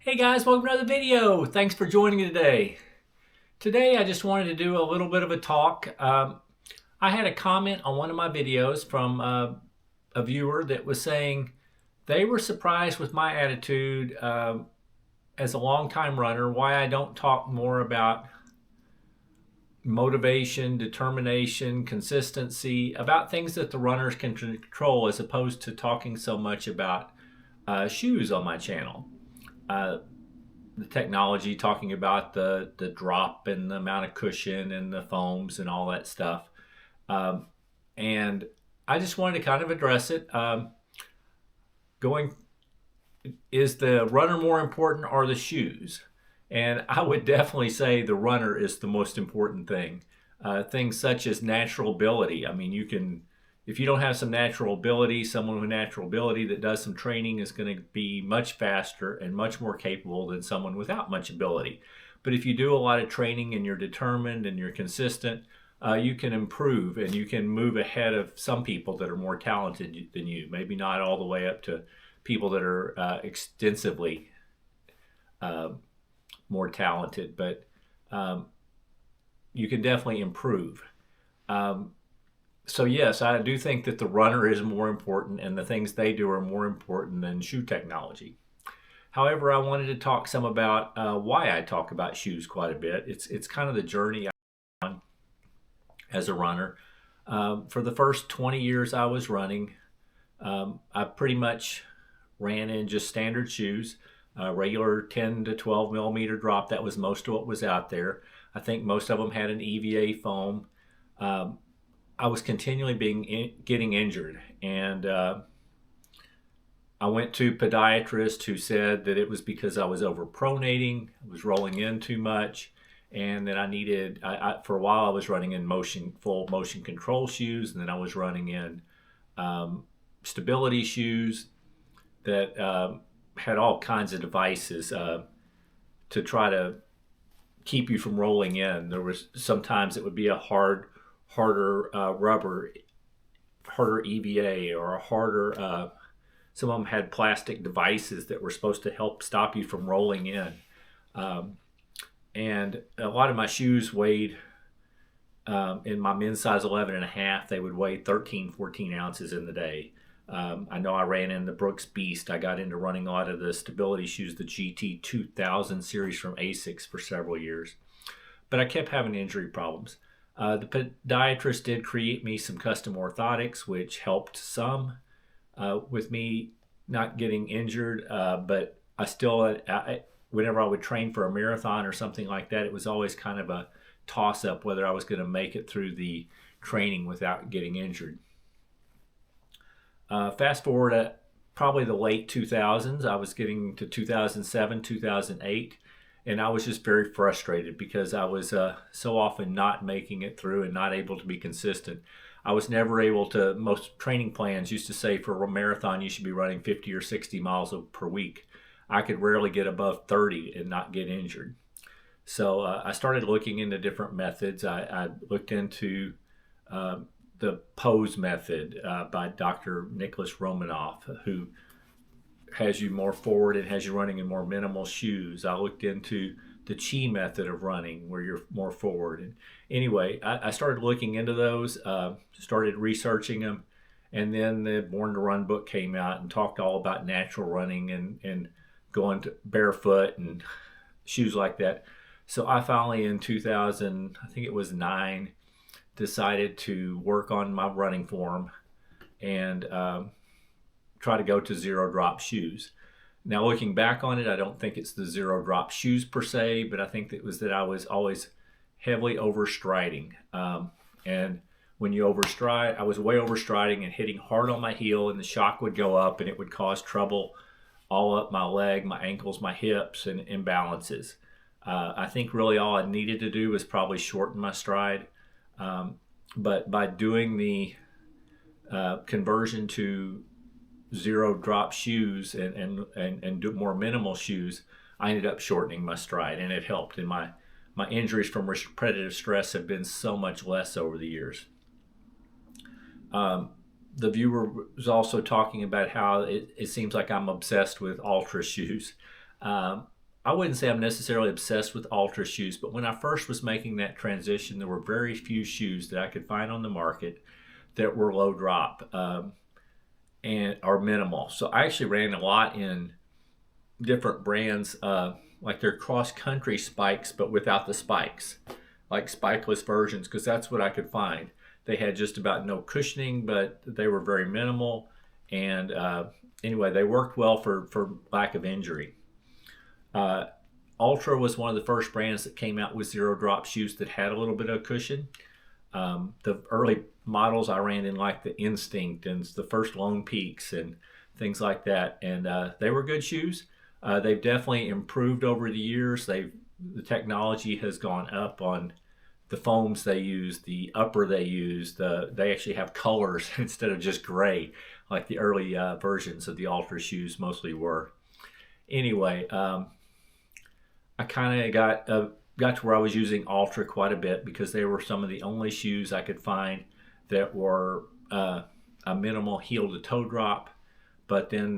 Hey guys, welcome to another video. Thanks for joining me today. Today I just wanted to do a little bit of a talk. I had a comment on one of my videos from a viewer that was saying they were surprised with my attitude as a longtime runner, why I don't talk more about motivation, determination, consistency, about things that the runners can control as opposed to talking so much about shoes on my channel. The technology, talking about the drop and the amount of cushion and the foams and all that stuff. And I just wanted to kind of address it. Going, is the runner more important or the shoes? And I would definitely say the runner is the most important thing. Things such as natural ability. I mean, if you don't have some natural ability, someone with natural ability that does some training is going to be much faster and much more capable than someone without much ability. But if you do a lot of training and you're determined and you're consistent, you can improve and you can move ahead of some people that are more talented than you. Maybe not all the way up to people that are extensively uh, more talented, but you can definitely improve. Um, so yes, I do think that the runner is more important and the things they do are more important than shoe technology. However, I wanted to talk some about why I talk about shoes quite a bit. It's kind of the journey I'm on as a runner. For the first 20 years I was running, I pretty much ran in just standard shoes, regular 10 to 12 millimeter drop. That was most of what was out there. I think most of them had an EVA foam. Um, I was continually getting injured, and I went to a podiatrist who said that it was because I was overpronating, I was rolling in too much, and that I needed. For a while I was running in full motion control shoes, and then I was running in stability shoes that had all kinds of devices to try to keep you from rolling in. There was sometimes it would be a harder rubber, harder EVA, or a harder. Some of them had plastic devices that were supposed to help stop you from rolling in. Um, and a lot of my shoes weighed, in my men's size 11 and a half, they would weigh 13, 14 ounces in the day. I know I ran in the Brooks Beast. I got into running a lot of the stability shoes, the GT 2000 series from Asics for several years. But I kept having injury problems. The podiatrist did create me some custom orthotics, which helped some with me not getting injured. But I still, whenever I would train for a marathon or something like that, it was always kind of a toss up whether I was going to make it through the training without getting injured. Fast forward to probably the late 2000s, I was getting to 2007, 2008, and I was just very frustrated because I was so often not making it through and not able to be consistent. I was never able to, most training plans used to say for a marathon you should be running 50 or 60 miles per week. I could rarely get above 30 and not get injured. So I started looking into different methods. I looked into uh, the pose method by Dr. Nicholas Romanoff, who has you more forward and has you running in more minimal shoes. I looked into the Chi method of running, where you're more forward. And anyway, I started looking into those, started researching them, and then the Born to Run book came out and talked all about natural running and going to barefoot and shoes like that. So I finally, in 2000, I think it was 9, decided to work on my running form and try to go to zero drop shoes. Now, looking back on it, I don't think it's the zero drop shoes per se, but I think it was that I was always heavily overstriding. And when you overstride, I was way overstriding and hitting hard on my heel, and the shock would go up and it would cause trouble all up my leg, my ankles, my hips, and imbalances. I think really all I needed to do was probably shorten my stride. But by doing the conversion to zero drop shoes and do more minimal shoes, I ended up shortening my stride, and it helped. And my injuries from repetitive stress have been so much less over the years. The viewer was also talking about how it seems like I'm obsessed with ultra shoes. I wouldn't say I'm necessarily obsessed with Altra shoes, but when I first was making that transition, there were very few shoes that I could find on the market that were low drop and are minimal. So I actually ran a lot in different brands, like their cross country spikes, but without the spikes, like spikeless versions, because that's what I could find. They had just about no cushioning, but they were very minimal. And anyway, they worked well for lack of injury. Uh, Altra was one of the first brands that came out with zero drop shoes that had a little bit of cushion. The early models I ran in, like the Instinct and the first Lone Peaks and things like that, and they were good shoes. They've definitely improved over the years. The technology has gone up on the foams they use, the upper they use. They actually have colors instead of just gray, like the early versions of the Altra shoes mostly were. Anyway, I kind of got to where I was using Altra quite a bit because they were some of the only shoes I could find that were a minimal heel to toe drop, but then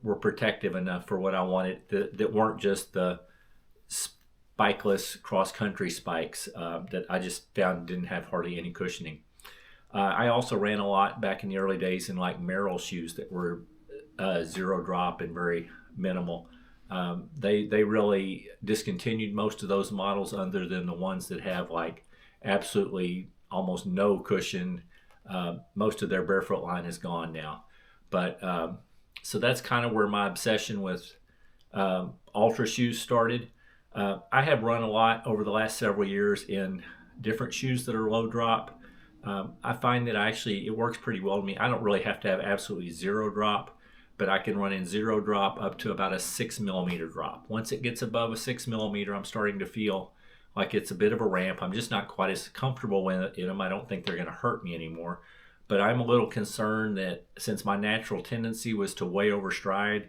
were protective enough for what I wanted, that weren't just the spikeless cross-country spikes that I just found didn't have hardly any cushioning. I also ran a lot back in the early days in like Merrell shoes that were zero drop and very minimal. They really discontinued most of those models other than the ones that have like absolutely almost no cushion. Most of their barefoot line is gone now. But so that's kind of where my obsession with Altra shoes started. I have run a lot over the last several years in different shoes that are low drop. I find that it works pretty well to me. I don't really have to have absolutely zero drop, but I can run in zero drop up to about a 6 millimeter drop. Once it gets above a 6 millimeter, I'm starting to feel like it's a bit of a ramp. I'm just not quite as comfortable in them. I don't think they're going to hurt me anymore. But I'm a little concerned that since my natural tendency was to way overstride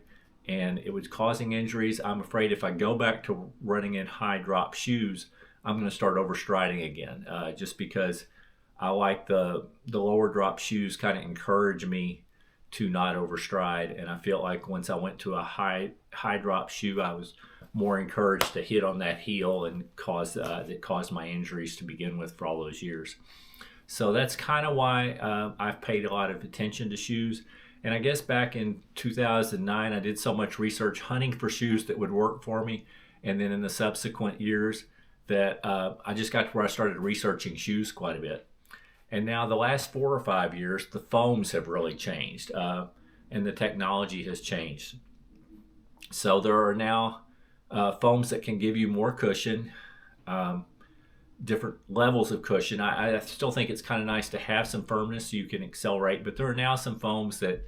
and it was causing injuries, I'm afraid if I go back to running in high drop shoes, I'm going to start overstriding again, just because I like the lower drop shoes kind of encourage me to not overstride, and I feel like once I went to a high drop shoe, I was more encouraged to hit on that heel and that caused my injuries to begin with for all those years. So that's kind of why I've paid a lot of attention to shoes. And I guess back in 2009, I did so much research hunting for shoes that would work for me, and then in the subsequent years that I just got to where I started researching shoes quite a bit. And now the last 4 or 5 years, the foams have really changed and the technology has changed. So there are now foams that can give you more cushion, different levels of cushion. I still think it's kind of nice to have some firmness so you can accelerate, but there are now some foams that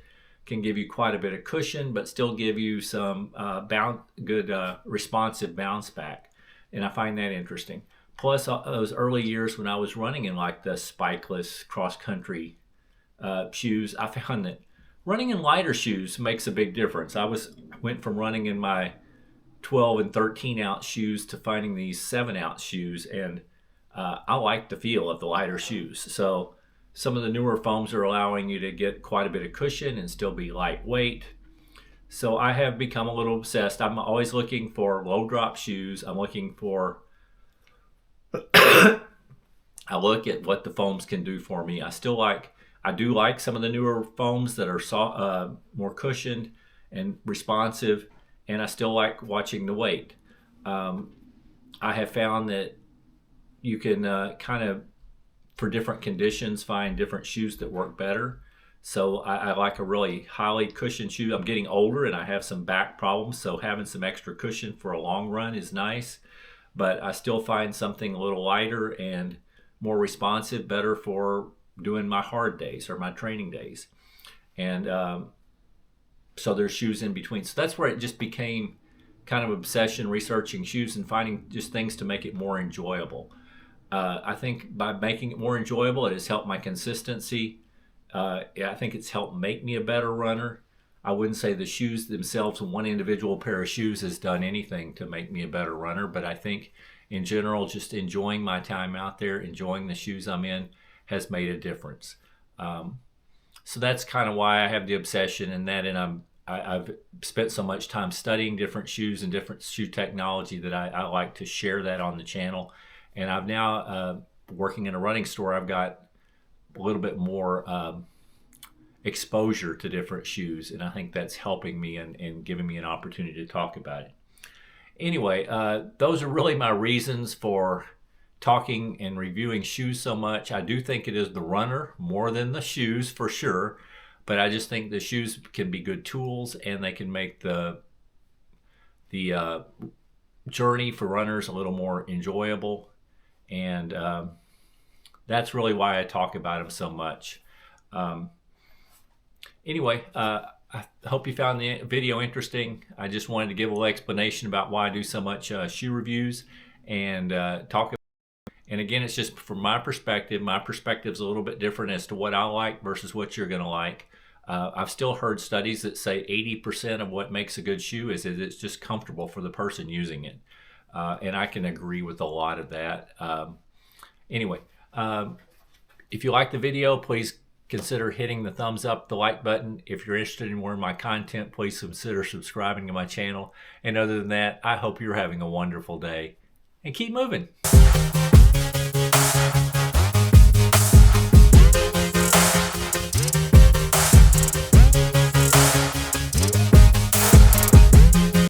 can give you quite a bit of cushion, but still give you some good responsive bounce back. And I find that interesting. Plus, those early years when I was running in like the spikeless cross-country shoes, I found that running in lighter shoes makes a big difference. Went from running in my 12 and 13 ounce shoes to finding these 7 ounce shoes, and I like the feel of the lighter shoes. So some of the newer foams are allowing you to get quite a bit of cushion and still be lightweight. So I have become a little obsessed. I'm always looking for low drop shoes. I'm looking for I look at what the foams can do for me. I do like some of the newer foams that are more cushioned and responsive, and I still like watching the weight. I have found that you can kind of, for different conditions, find different shoes that work better. So I like a really highly cushioned shoe. I'm getting older and I have some back problems, so having some extra cushion for a long run is nice. But I still find something a little lighter and more responsive better for doing my hard days or my training days. And so there's shoes in between. So that's where it just became kind of obsession, researching shoes and finding just things to make it more enjoyable. I think by making it more enjoyable, it has helped my consistency. I think it's helped make me a better runner. I wouldn't say the shoes themselves, one individual pair of shoes has done anything to make me a better runner, but I think in general, just enjoying my time out there, enjoying the shoes I'm in, has made a difference. So that's kind of why I have the obsession in that, and I've spent so much time studying different shoes and different shoe technology that I like to share that on the channel. And I've now, working in a running store, I've got a little bit more exposure to different shoes, and I think that's helping me and giving me an opportunity to talk about it. Anyway, those are really my reasons for talking and reviewing shoes so much. I do think it is the runner more than the shoes for sure, but I just think the shoes can be good tools, and they can make the journey for runners a little more enjoyable. And that's really why I talk about them so much. Anyway, I hope you found the video interesting. I just wanted to give a little explanation about why I do so much shoe reviews and talk. And again, it's just from my perspective. My perspective is a little bit different as to what I like versus what you're going to like. I've still heard studies that say 80% of what makes a good shoe is that it's just comfortable for the person using it. And I can agree with a lot of that. Anyway, if you like the video, please consider hitting the thumbs up, the like button. If you're interested in more of my content, please consider subscribing to my channel. And other than that, I hope you're having a wonderful day and keep moving.